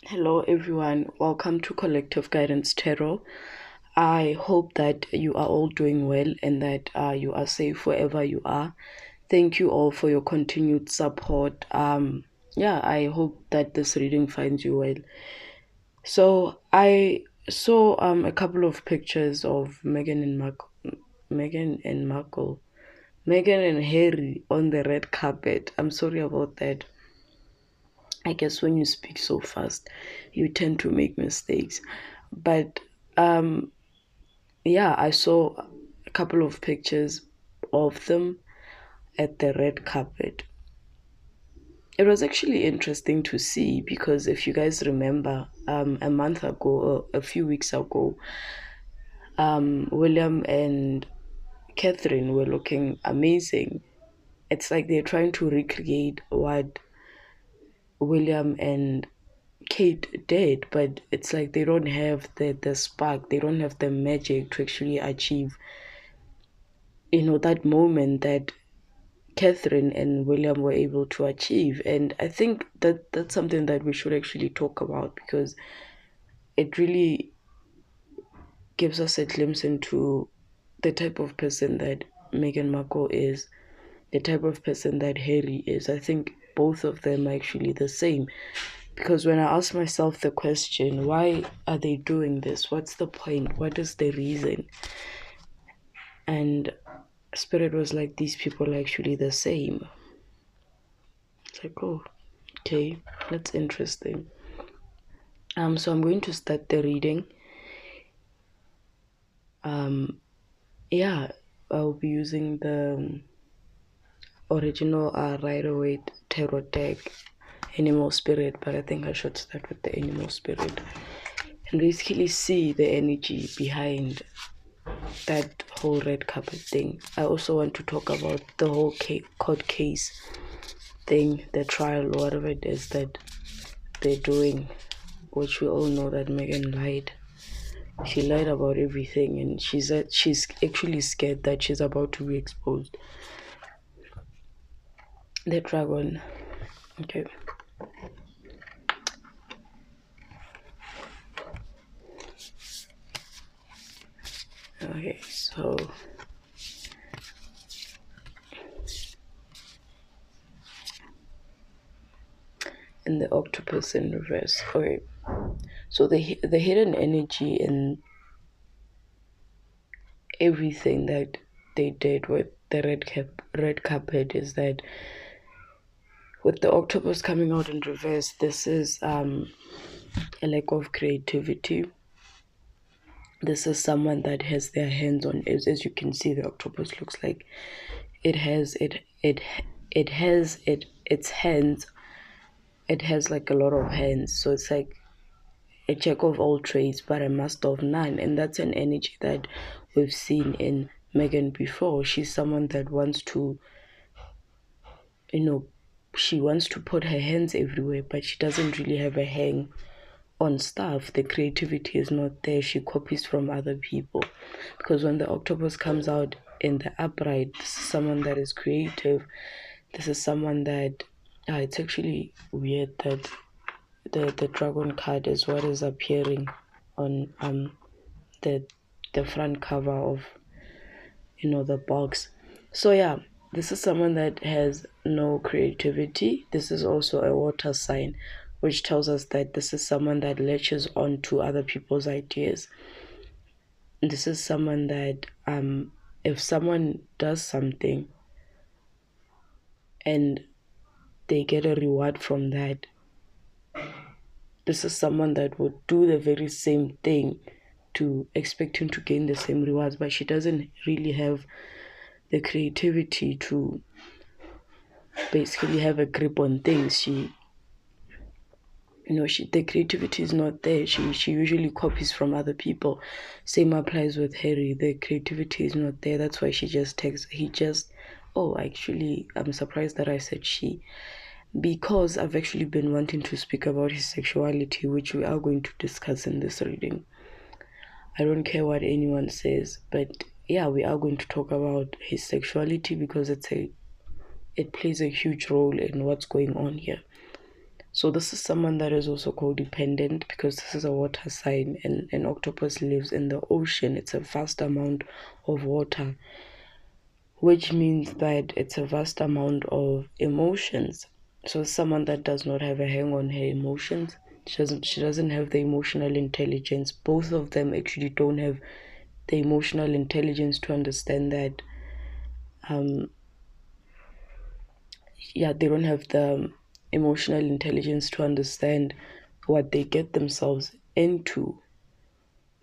Hello, everyone. Welcome to Collective Guidance Tarot. I hope that you are all doing well and that you are safe wherever you are. Thank you all for your continued support. I hope that this reading finds you well. So I saw a couple of pictures of Megan and Markle, Megan and Harry on the red carpet. I'm sorry about that. I guess when you speak so fast, you tend to make mistakes. But um, I saw a couple of pictures of them at the red carpet. It was actually interesting to see because if you guys remember, a month ago, or a few weeks ago, William and Catherine were looking amazing. It's like they're trying to recreate what William and Kate did, but it's like they don't have the spark, they don't have the magic to actually achieve, that moment that Catherine and William were able to achieve. And I think that that's something that we should actually talk about because it really gives us a glimpse into the type of person that Meghan Markle is, the type of person that Harry is. I think both of them are actually the same. Because when I ask myself the question, why are they doing this? What's the point? What is the reason? And Spirit was like, these people are actually the same. It's like, oh, okay, that's interesting. So I'm going to start the reading. I'll be using the original Rider-Waite tarot deck, Animal Spirit, but I think I should start with the Animal Spirit and basically see the energy behind that whole red carpet thing. I also want to talk about the whole court case thing, the trial, whatever it is that they're doing, which we all know that Megan lied. She lied about everything, and she's actually scared that she's about to be exposed. The dragon. Okay. Okay, so and the octopus in reverse. Okay, so the hidden energy in everything that they did with the red carpet is that with the octopus coming out in reverse, this is a lack of creativity. This is someone that has their hands on, as you can see, the octopus looks like it has its hands. It has like a lot of hands, so it's like a jack of all trades but a master of none. And that's an energy that we've seen in Megan before. She's someone that wants to, she wants to put her hands everywhere, but she doesn't really have a hang on stuff. The creativity is not there. She copies from other people. Because when the octopus comes out in the upright, this is someone that is creative. This is someone that it's actually weird that the dragon card is what is appearing on the front cover of the box. So yeah, this is someone that has no creativity. This is also a water sign, which tells us that this is someone that latches on to other people's ideas. This is someone that if someone does something and they get a reward from that, this is someone that would do the very same thing to expecting to gain the same rewards, but she doesn't really have the creativity to basically have a grip on things. The creativity is not there. She usually copies from other people. Same applies with Harry. The creativity is not there. That's why she just takes. Actually, I'm surprised that I said she, because I've actually been wanting to speak about his sexuality, which we are going to discuss in this reading. I don't care what anyone says, but yeah, we are going to talk about his sexuality because it plays a huge role in what's going on here. So this is someone that is also codependent because this is a water sign, and an octopus lives in the ocean. It's a vast amount of water, which means that it's a vast amount of emotions. So someone that does not have a hang on her emotions, she doesn't have the emotional intelligence. Both of them actually don't have the emotional intelligence to understand that um yeah, they don't have the emotional intelligence to understand what they get themselves into,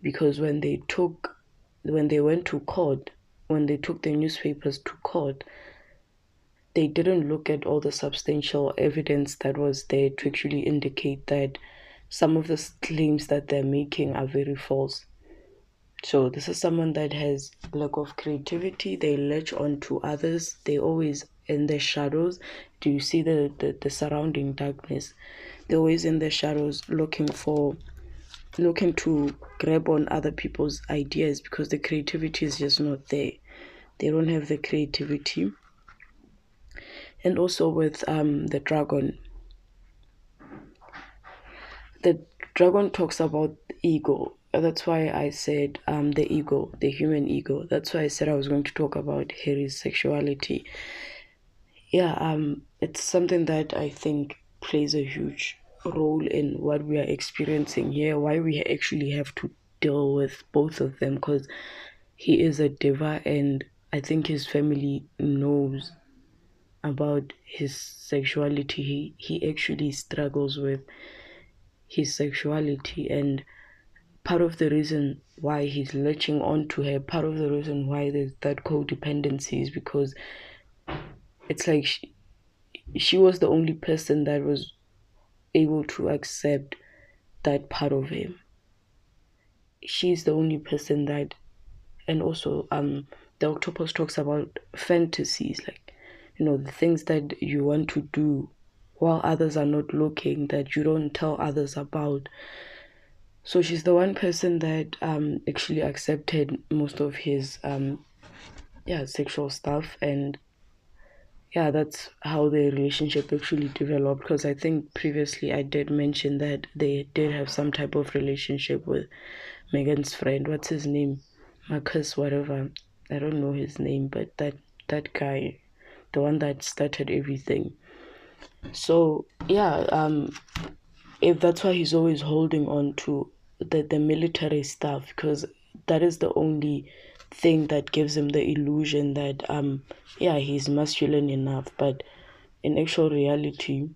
because when they went to court, when they took the newspapers to court, they didn't look at all the substantial evidence that was there to actually indicate that some of the claims that they're making are very false. So this is someone that has lack of creativity. They latch on to others. They always in the shadows. Do you see the surrounding darkness? They're always in the shadows looking to grab on other people's ideas because the creativity is just not there. They don't have the creativity. And also with the dragon talks about ego. That's why I said the ego, the human ego. That's why I said I was going to talk about Harry's sexuality. Yeah, it's something that I think plays a huge role in what we are experiencing here, why we actually have to deal with both of them, because he is a diva, and I think his family knows about his sexuality. He actually struggles with his sexuality, and part of the reason why he's latching on to her, part of the reason why there's that codependency is because it's like she was the only person that was able to accept that part of him. She's the only person that, and also the octopus talks about fantasies, like, the things that you want to do while others are not looking, that you don't tell others about. So she's the one person that actually accepted most of his sexual stuff, and yeah, that's how the relationship actually developed, because I think previously I did mention that they did have some type of relationship with Megan's friend. What's his name? Marcus, whatever. I don't know his name, but that guy, the one that started everything. So yeah, if that's why he's always holding on to the military stuff, because that is the only thing that gives him the illusion that yeah, he's masculine enough, but in actual reality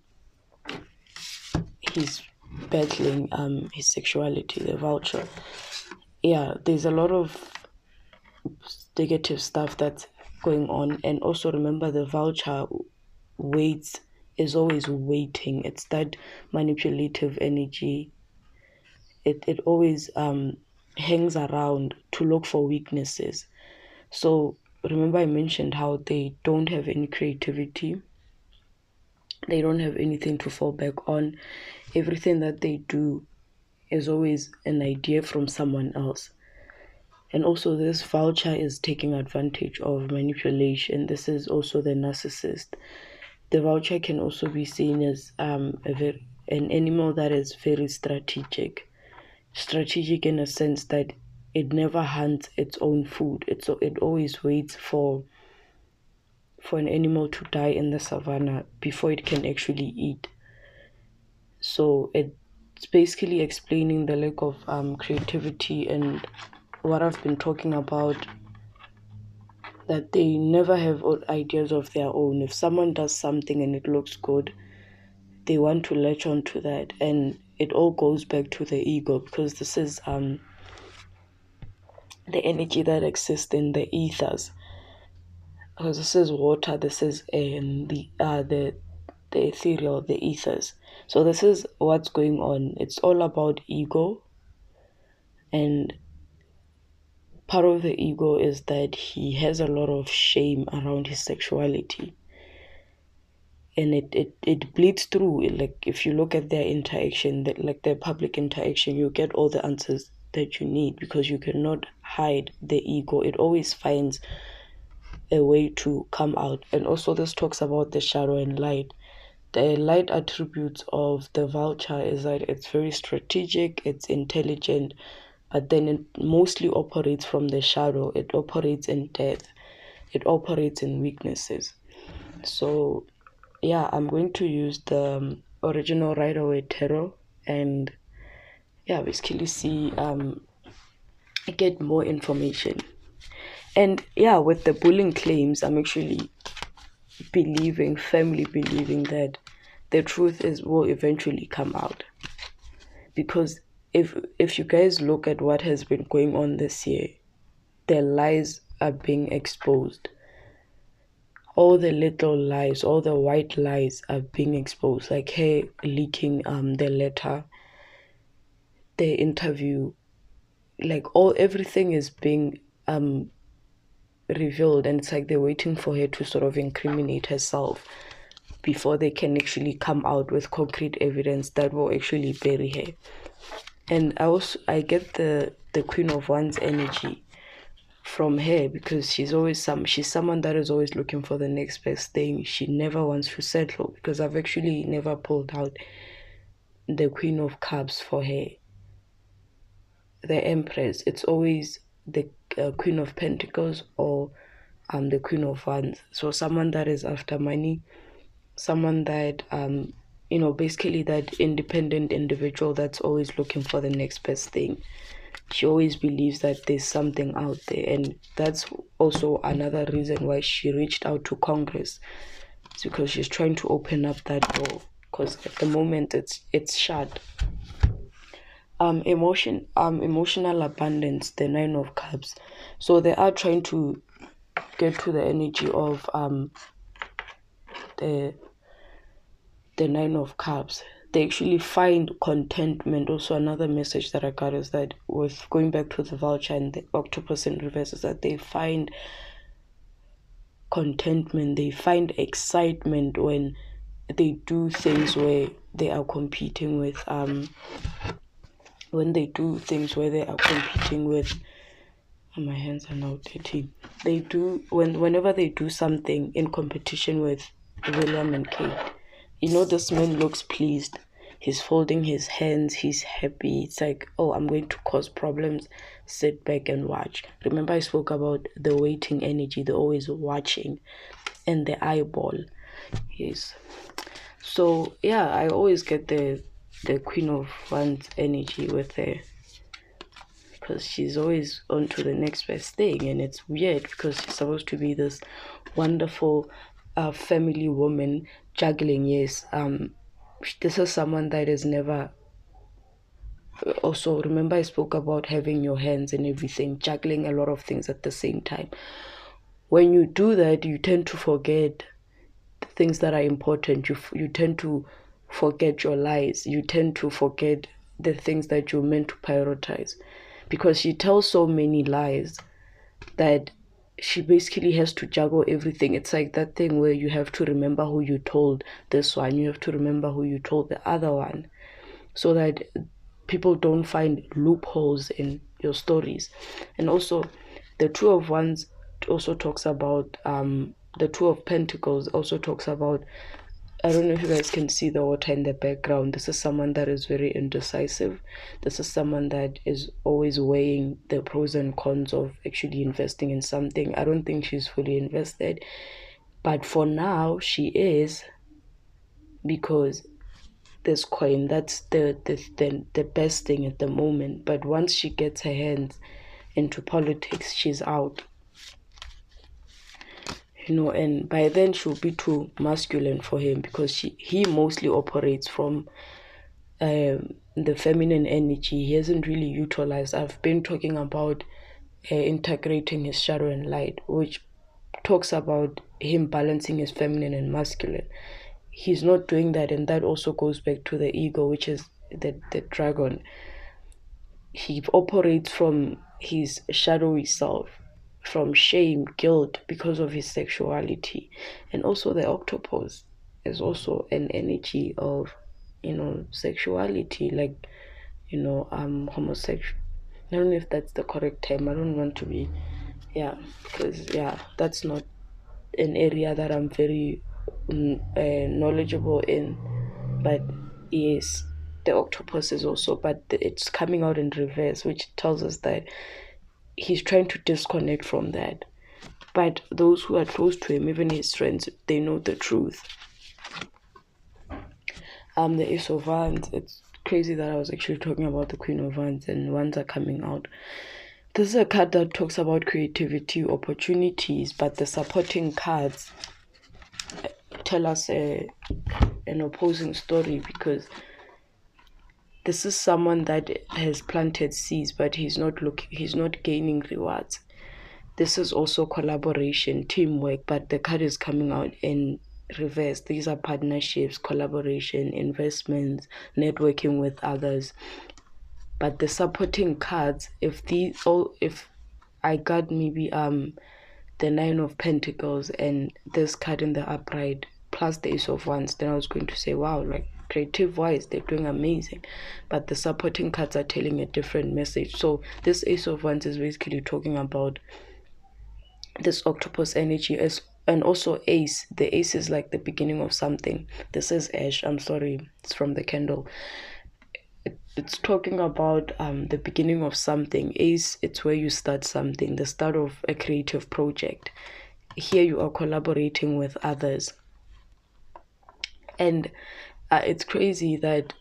he's battling his sexuality, the vulture. Yeah, there's a lot of negative stuff that's going on, and also remember the vulture waits, is always waiting. It's that manipulative energy. It always hangs around to look for weaknesses. So remember I mentioned how they don't have any creativity, they don't have anything to fall back on. Everything that they do is always an idea from someone else. And also this vulture is taking advantage of manipulation. This is also the narcissist. The vulture can also be seen as an animal that is very strategic in a sense that it never hunts its own food. It always waits for an animal to die in the savannah before it can actually eat. So it's basically explaining the lack of creativity and what I've been talking about, that they never have ideas of their own. If someone does something and it looks good, they want to latch on to that, and it all goes back to the ego, because this is the energy that exists in the ethers. Because this is water, this is the ethereal, the ethers. So this is what's going on. It's all about ego, and part of the ego is that he has a lot of shame around his sexuality, and it bleeds through. Like if you look at their interaction, that like their public interaction, you get all the answers that you need, because you cannot hide the ego. It always finds a way to come out. And also this talks about the shadow and light. The light attributes of the vulture is that it's very strategic, it's intelligent, but then it mostly operates from the shadow. It operates in death, it operates in weaknesses. So, yeah, I'm going to use the original Rider Waite tarot and yeah, basically see get more information. And yeah, with the bullying claims, I'm actually firmly believing that the truth is will eventually come out. Because if you guys look at what has been going on this year, the lies are being exposed. All the little lies, all the white lies are being exposed. Like her leaking the letter, the interview, like all everything is being revealed, and it's like they're waiting for her to sort of incriminate herself before they can actually come out with concrete evidence that will actually bury her. And I get the Queen of Wands energy from her because she's someone that is always looking for the next best thing. She never wants to settle, because I've actually never pulled out the Queen of Cups for her, the Empress. It's always the Queen of Pentacles or the Queen of Wands. So someone that is after money, someone that basically that independent individual that's always looking for the next best thing. She always believes that there's something out there, and that's also another reason why she reached out to Congress. It's because she's trying to open up that door, because at the moment it's shut. Emotional abundance, the Nine of Cups. So they are trying to get to the energy of the Nine of Cups. They actually find contentment. Also, another message that I got is that, with going back to the vulture and the octopus in reverse, is that they find contentment, they find excitement when they do things where they are competing with my hands are now dirty. They do whenever they do something in competition with William and Kate. This man looks pleased. He's folding his hands. He's happy. It's like, oh, I'm going to cause problems. Sit back and watch. Remember, I spoke about the waiting energy, the always watching, and the eyeball. Yes. So yeah, I always get the Queen of Wands energy with her, because she's always on to the next best thing. And it's weird because she's supposed to be this wonderful family woman juggling. Yes, this is someone that is never. Also, remember I spoke about having your hands and everything, juggling a lot of things at the same time. When you do that, you tend to forget the things that are important. You tend to forget your lies. You tend to forget the things that you're meant to prioritize, because she tells so many lies that she basically has to juggle everything. It's like that thing where you have to remember who you told this one, you have to remember who you told the other one, so that people don't find loopholes in your stories. And also, the Two of Wands also talks about the Two of Pentacles also talks about, I don't know if you guys can see the water in the background. This is someone that is very indecisive. This is someone that is always weighing the pros and cons of actually investing in something. I don't think she's fully invested, but for now she is, because this coin, that's the best thing at the moment. But once she gets her hands into politics, she's out. And by then she'll be too masculine for him, because he mostly operates from the feminine energy. He hasn't really utilized. I've been talking about integrating his shadow and light, which talks about him balancing his feminine and masculine. He's not doing that, and that also goes back to the ego, which is the dragon. He operates from his shadowy self, from shame, guilt, because of his sexuality. And also the octopus is also an energy of sexuality, like homosexual. I don't know if that's the correct term. I don't want to be, yeah, because yeah, that's not an area that I'm very knowledgeable in. But yes, the octopus is also, but it's coming out in reverse, which tells us that he's trying to disconnect from that. But those who are close to him, even his friends, they know the truth. The Ace of Wands, it's crazy that I was actually talking about the Queen of Wands and Wands are coming out. This is a card that talks about creativity, opportunities, but the supporting cards tell us an opposing story, because this is someone that has planted seeds, but he's not gaining rewards. This is also collaboration, teamwork, but the card is coming out in reverse. These are partnerships, collaboration, investments, networking with others. But the supporting cards, if I got maybe the Nine of Pentacles and this card in the upright plus the Ace of Wands, then I was going to say, wow, like creative wise, they're doing amazing. But the supporting cards are telling a different message. So this Ace of Wands is basically talking about this octopus energy is, and also ace. The ace is like the beginning of something. This is ash, I'm sorry, it's from the candle. It's talking about the beginning of something. Ace, it's where you start something, the start of a creative project. Here you are collaborating with others, and it's crazy that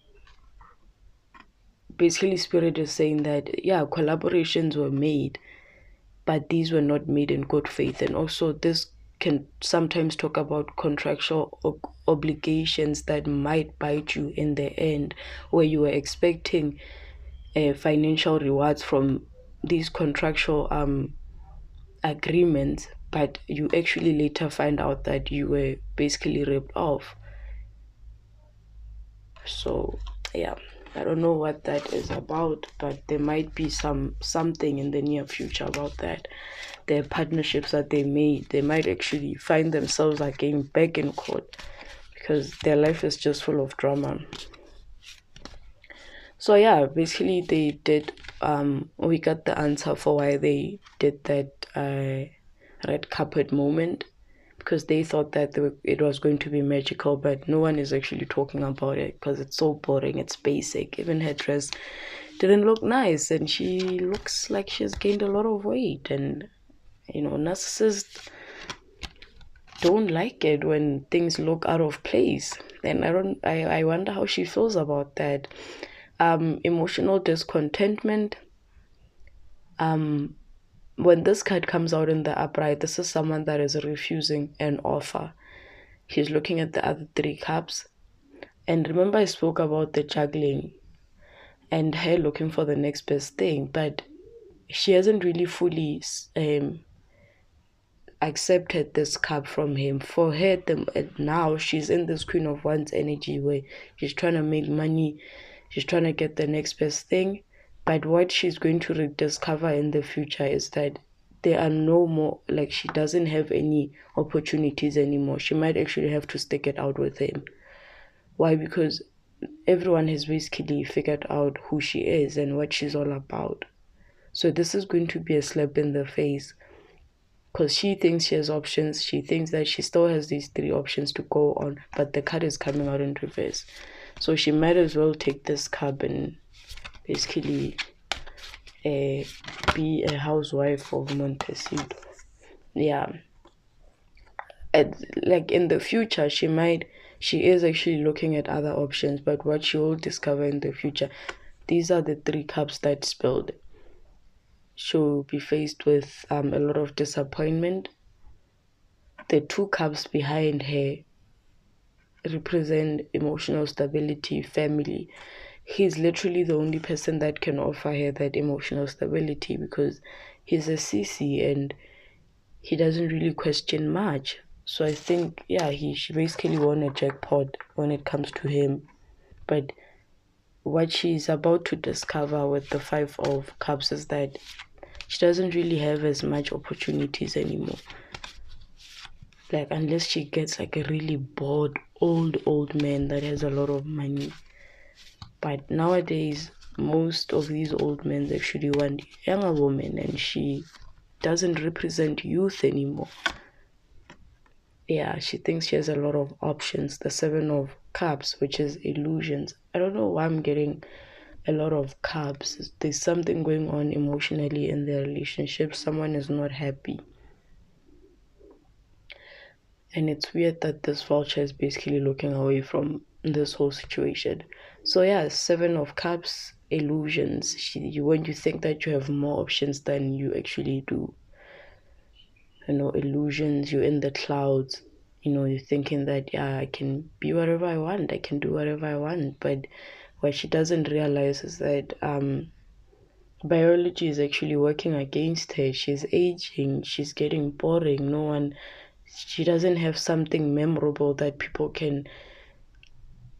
basically spirit is saying that yeah, collaborations were made, but these were not made in good faith. And also this can sometimes talk about contractual obligations that might bite you in the end, where you were expecting financial rewards from these contractual agreements, but you actually later find out that you were basically ripped off. So yeah, I don't know what that is about, but there might be something in the near future about that. The partnerships that they made, they might actually find themselves again back in court, because their life is just full of drama. So yeah, basically they did we got the answer for why they did that red carpet moment, because they thought that it was going to be magical, but no one is actually talking about it because it's so boring, it's basic. Even her dress didn't look nice, and she looks like she's gained a lot of weight. And narcissists don't like it when things look out of place. And I wonder how she feels about that. Emotional discontentment. When this card comes out in the upright, this is someone that is refusing an offer. He's looking at the other three cups. And remember, I spoke about the juggling and her looking for the next best thing, but she hasn't really fully accepted this cup from him. For her, now she's in this Queen of Wands energy where she's trying to make money, she's trying to get the next best thing. But what she's going to rediscover in the future is that there are no more, like, she doesn't have any opportunities anymore. She might actually have to stick it out with him. Why? Because everyone has basically figured out who she is and what she's all about. So this is going to be a slap in the face, because she thinks she has options. She thinks that she still has these three options to go on, but the card is coming out in reverse. So she might as well take this card and basically be a housewife of Montecito. Yeah. Like in the future, she is actually looking at other options, but what she will discover in the future, these are the three cups that spilled. She'll be faced with a lot of disappointment. The two cups behind her represent emotional stability, family. He's literally the only person that can offer her that emotional stability, because he's a CC and he doesn't really question much. So I think, yeah, she basically won a jackpot when it comes to him. But what she's about to discover with the Five of Cups is that she doesn't really have as much opportunities anymore. Like, unless she gets like a really bored old man that has a lot of money. But nowadays, most of these old men actually want younger women, and she doesn't represent youth anymore. Yeah, she thinks she has a lot of options. The Seven of Cups, which is illusions. I don't know why I'm getting a lot of cups. There's something going on emotionally in their relationship. Someone is not happy. And it's weird that this vulture is basically looking away from this whole situation. So yeah, Seven of Cups, illusions. When you think that you have more options than you actually do. Illusions, you're in the clouds. You're thinking that, yeah, I can be whatever I want, I can do whatever I want. But what she doesn't realize is that biology is actually working against her. She's aging, she's getting boring. She doesn't have something memorable that people can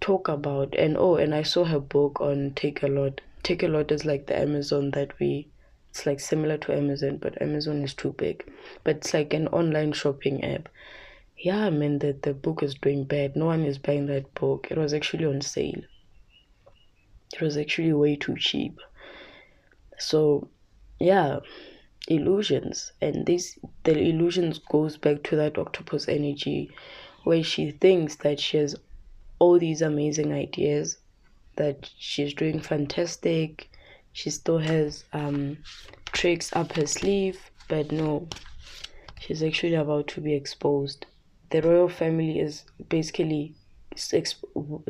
talk about. And oh, and I saw her book on Take a Lot. Take a Lot is like the Amazon that we it's like similar to Amazon, but Amazon is too big. But it's like an online shopping app. Yeah, I mean that the book is doing bad. No one is buying that book. It was actually on sale. It was actually way too cheap. So yeah, illusions. And the illusions goes back to that octopus energy where she thinks that she has all these amazing ideas, that she's doing fantastic. She still has tricks up her sleeve, but no, she's actually about to be exposed. The royal family is basically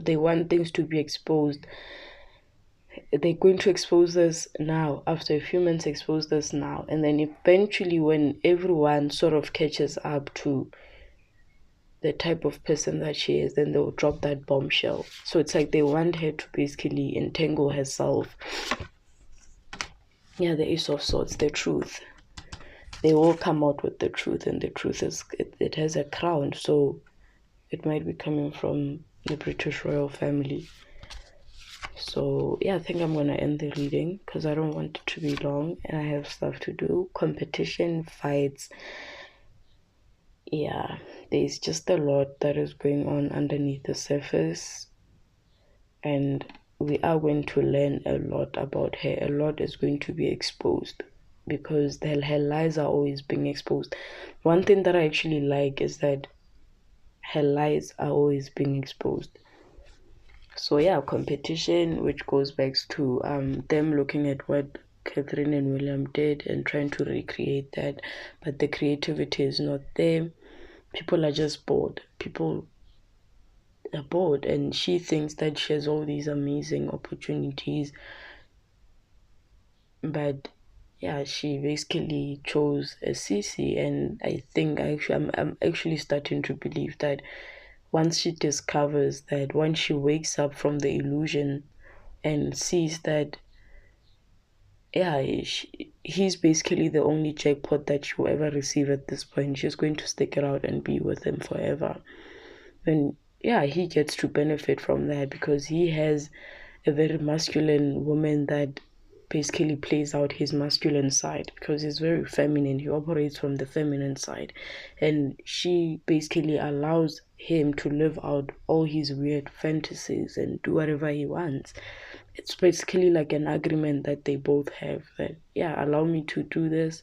they want things to be exposed. They're going to expose this now. After a few months, expose this now, and then eventually, when everyone sort of catches up to the type of person that she is, then they'll drop that bombshell. So it's like they want her to basically entangle herself. Yeah, the Ace of Swords, the truth. They will come out with the truth, and the truth is it has a crown, so it might be coming from the British royal family. So yeah, I think I'm gonna end the reading because I don't want it to be long and I have stuff to do. Competition, fights. Yeah, there's just a lot that is going on underneath the surface, and we are going to learn a lot about her. A lot is going to be exposed because her lies are always being exposed. One thing that I actually like is that her lies are always being exposed. So yeah, competition, which goes back to them looking at what Catherine and William did and trying to recreate that, but the creativity is not there. People are just bored. People are bored, and she thinks that she has all these amazing opportunities, but yeah, she basically chose a CC, and I think I'm actually starting to believe that once she discovers that, once she wakes up from the illusion and sees that, yeah, he's basically the only jackpot that she'll ever receive at this point. She's going to stick it out and be with him forever. And yeah, he gets to benefit from that because he has a very masculine woman that basically plays out his masculine side because he's very feminine. He operates from the feminine side, and she basically allows him to live out all his weird fantasies and do whatever he wants. It's basically like an agreement that they both have that, yeah, allow me to do this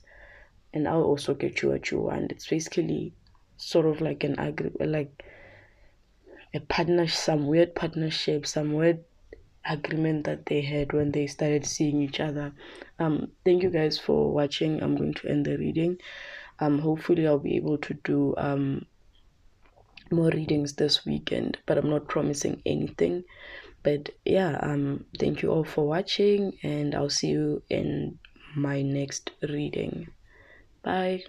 and I'll also get you what you want. It's basically sort of like an like a partnership, some weird partnership, some weird agreement that they had when they started seeing each other. Thank you guys for watching. I'm going to end the reading. Hopefully I'll be able to do more readings this weekend, but I'm not promising anything. But yeah, thank you all for watching, and I'll see you in my next reading. Bye.